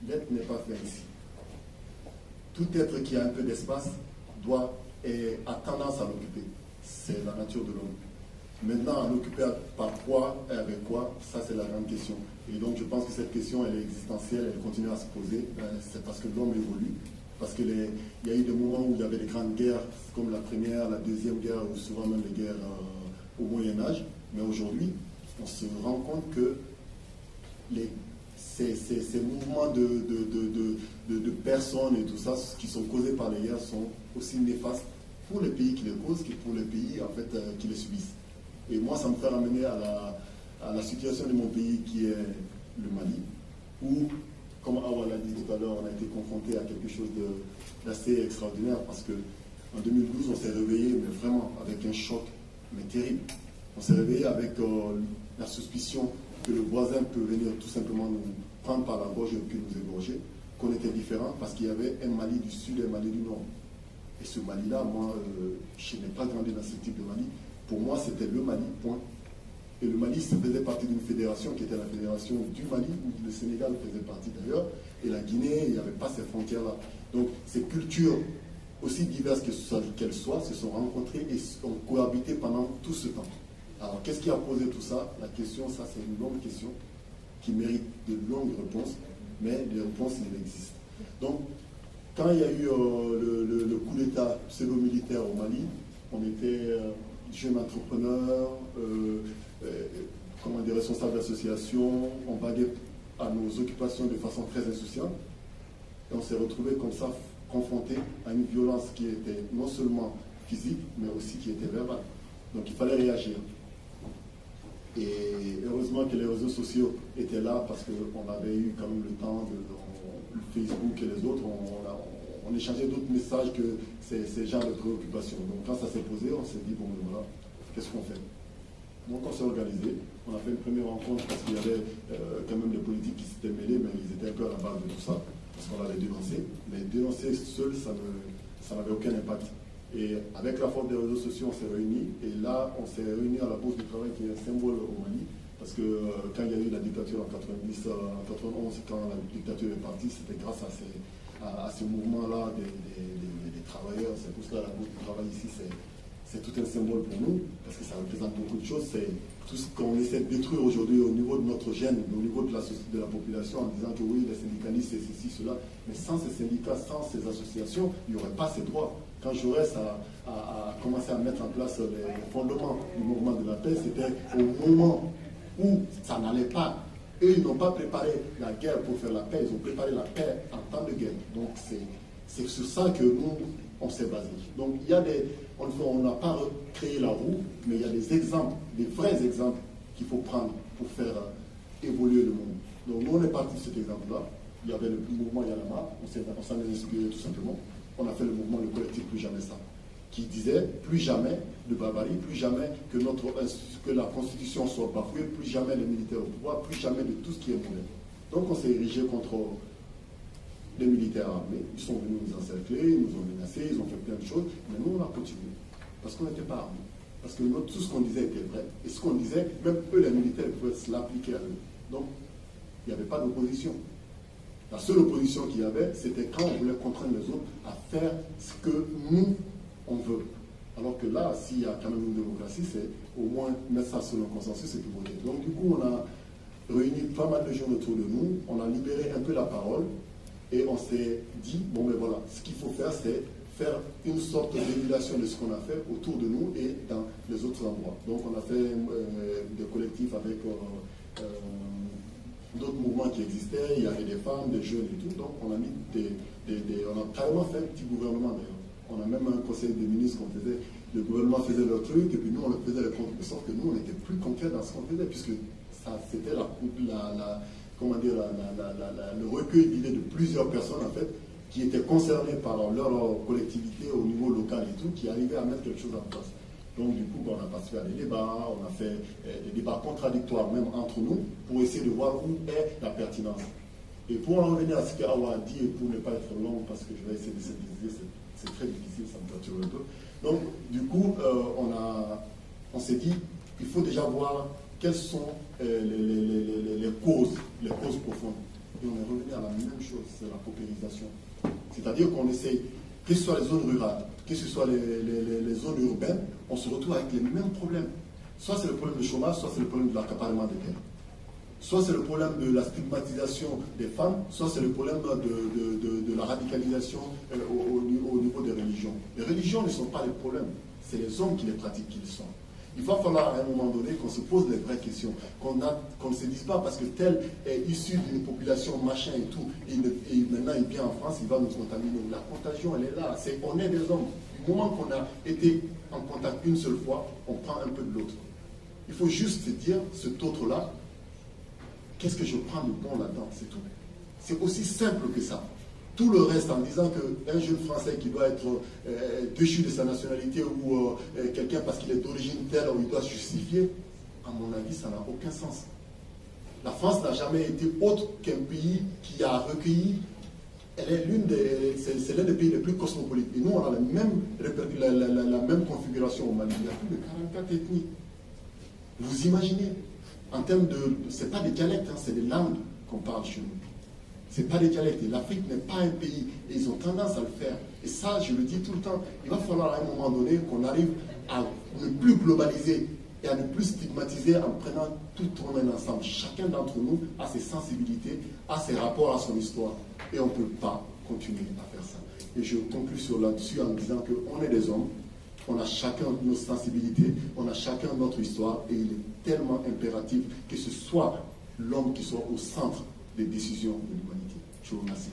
l'être n'est pas fait ici. Tout être qui a un peu d'espace a tendance à l'occuper. C'est la nature de l'homme. Maintenant, à l'occuper par quoi et avec quoi, ça c'est la grande question. Et donc je pense que cette question, elle est existentielle, elle continue à se poser. C'est parce que l'homme évolue. Parce qu'il y a eu des moments où il y avait des grandes guerres, comme la première, la deuxième guerre, ou souvent même les guerres au Moyen-Âge. Mais aujourd'hui, on se rend compte que ces mouvements de personnes et tout ça, qui sont causés par les guerres, sont aussi néfastes pour les pays qui les causent que pour les pays en fait, qui les subissent. Et moi, ça me fait ramener à la situation de mon pays qui est le Mali, où, comme Awa l'a dit tout à l'heure, on a été confronté à quelque chose d'assez extraordinaire parce qu'en 2012, on s'est réveillé, mais vraiment avec un choc, mais terrible. On s'est réveillé avec la suspicion que le voisin peut venir tout simplement nous prendre par la gorge et puis nous égorger, qu'on était différents parce qu'il y avait un Mali du Sud et un Mali du Nord. Et ce Mali-là, moi, je n'ai pas grandi dans ce type de Mali. Pour moi, c'était le Mali, point. Et le Mali, ça faisait partie d'une fédération qui était la fédération du Mali, où le Sénégal faisait partie d'ailleurs, et la Guinée, il n'y avait pas ces frontières-là. Donc, ces cultures, aussi diverses qu'elles soient, se sont rencontrées et ont cohabité pendant tout ce temps. Alors, qu'est-ce qui a posé tout ça? La question, ça, c'est une longue question qui mérite de longues réponses, mais les réponses, il existe. Donc, quand il y a eu le coup d'État pseudo-militaire au Mali, on était jeunes entrepreneurs, des responsables d'associations, on vaguait à nos occupations de façon très insouciante, et on s'est retrouvés comme ça, confrontés à une violence qui était non seulement physique, mais aussi qui était verbale. Donc il fallait réagir. Et heureusement que les réseaux sociaux étaient là parce qu'on avait eu quand même le temps de Facebook et les autres, on échangeait d'autres messages que ces genres de préoccupations. Donc quand ça s'est posé, on s'est dit, bon, voilà, qu'est-ce qu'on fait? Donc on s'est organisé, on a fait une première rencontre parce qu'il y avait quand même des politiques qui s'étaient mêlés, mais ils étaient un peu à la base de tout ça, parce qu'on allait dénoncer. Mais dénoncer seul, ça n'avait aucun impact. Et avec la force des réseaux sociaux, on s'est réunis, et là, on s'est réunis à la Bourse du Travail, qui est un symbole au Mali, parce que quand il y a eu la dictature en 91, quand la dictature est partie, c'était grâce à ce mouvement-là des travailleurs. C'est pour cela que la Bourse du Travail ici, c'est tout un symbole pour nous, parce que ça représente beaucoup de choses. C'est tout ce qu'on essaie de détruire aujourd'hui au niveau de notre gène, au niveau de la population, en disant que oui, les syndicalistes, c'est ceci, cela. Mais sans ces syndicats, sans ces associations, il n'y aurait pas ces droits. Quand Jaurès a commencé à mettre en place les fondements du mouvement de la paix, c'était au moment où ça n'allait pas. Eux, ils n'ont pas préparé la guerre pour faire la paix, ils ont préparé la paix en temps de guerre. Donc c'est sur ça que nous, on s'est basé. Donc il y a on n'a pas recréé la roue, mais il y a des exemples, des vrais exemples qu'il faut prendre pour faire évoluer le monde. Donc nous, on est parti de cet exemple-là. Il y avait le mouvement Yalama, on s'en est inspiré tout simplement. On a fait le mouvement, le collectif Plus Jamais Ça, qui disait plus jamais de barbarie, plus jamais que la Constitution soit bafouée, plus jamais les militaires au pouvoir, plus jamais de tout ce qui est mauvais. Donc on s'est érigé contre les militaires armés. Ils sont venus nous encercler, ils nous ont menacés, ils ont fait plein de choses, mais nous on a continué, parce qu'on n'était pas armés. Parce que tout ce qu'on disait était vrai, et ce qu'on disait, même eux les militaires pouvaient se l'appliquer à eux. Donc il n'y avait pas d'opposition. La seule opposition qu'il y avait, c'était quand on voulait contraindre les autres à faire ce que nous, on veut. Alors que là, s'il y a quand même une démocratie, c'est au moins mettre ça sur le consensus et puis voter. Donc du coup, on a réuni pas mal de gens autour de nous, on a libéré un peu la parole, et on s'est dit, bon ben voilà, ce qu'il faut faire, c'est faire une sorte d'émulation de ce qu'on a fait autour de nous et dans les autres endroits. Donc on a fait des collectifs avec d'autres mouvements qui existaient, il y avait des femmes, des jeunes et tout, donc on a mis on a carrément fait un petit gouvernement d'ailleurs. On a même un conseil des ministres qu'on faisait, le gouvernement faisait leur truc et puis nous on le faisait le compte, de sorte que nous on était plus concrets dans ce qu'on faisait, puisque ça c'était le recueil d'idées de plusieurs personnes en fait, qui étaient concernées par leur collectivité au niveau local et tout, qui arrivaient à mettre quelque chose en place. Donc du coup, on a participé à des débats, on a fait des débats contradictoires même entre nous, pour essayer de voir où est la pertinence. Et pour en revenir à ce qu'Awa a dit, et pour ne pas être long, parce que je vais essayer de synthétiser, c'est très difficile, ça me perturbe un peu. Donc du coup, on s'est dit, il faut déjà voir quelles sont les causes profondes. Et on est revenu à la même chose, c'est la paupérisation. C'est-à-dire qu'on essaye, que ce soit les zones rurales, que ce soit les zones urbaines, on se retrouve avec les mêmes problèmes. Soit c'est le problème du chômage, soit c'est le problème de l'accaparement des terres. Soit c'est le problème de la stigmatisation des femmes, soit c'est le problème de la radicalisation au niveau des religions. Les religions ne sont pas les problèmes, c'est les hommes qui les pratiquent qui le sont. Il va falloir à un moment donné qu'on se pose les vraies questions, qu'on ne se dise pas parce que tel est issu d'une population machin et tout, et maintenant il vient en France, il va nous contaminer. La contagion, elle est là, on est des hommes. Du moment qu'on a été en contact une seule fois, on prend un peu de l'autre. Il faut juste se dire, cet autre-là, qu'est-ce que je prends de bon là-dedans, c'est tout. C'est aussi simple que ça. Tout le reste en disant qu'un jeune Français qui doit être déchu de sa nationalité ou quelqu'un parce qu'il est d'origine telle ou il doit se justifier, à mon avis, ça n'a aucun sens. La France n'a jamais été autre qu'un pays qui a recueilli, c'est l'un des pays les plus cosmopolites. Et nous, on a la même configuration au Mali. Il y a plus de 44 ethnies. Vous imaginez, en termes ce n'est pas des dialectes, hein, c'est des langues qu'on parle chez nous. Ce n'est pas des dialectes. Et l'Afrique n'est pas un pays. Et ils ont tendance à le faire. Et ça, je le dis tout le temps, il va falloir à un moment donné qu'on arrive à ne plus globaliser et à ne plus stigmatiser en prenant tout en un ensemble. Chacun d'entre nous a ses sensibilités, a ses rapports à son histoire. Et on ne peut pas continuer à faire ça. Et je conclue là-dessus en disant qu'on est des hommes, on a chacun nos sensibilités, on a chacun notre histoire, et il est tellement impératif que ce soit l'homme qui soit au centre des décisions de l'humanité. Je vous remercie.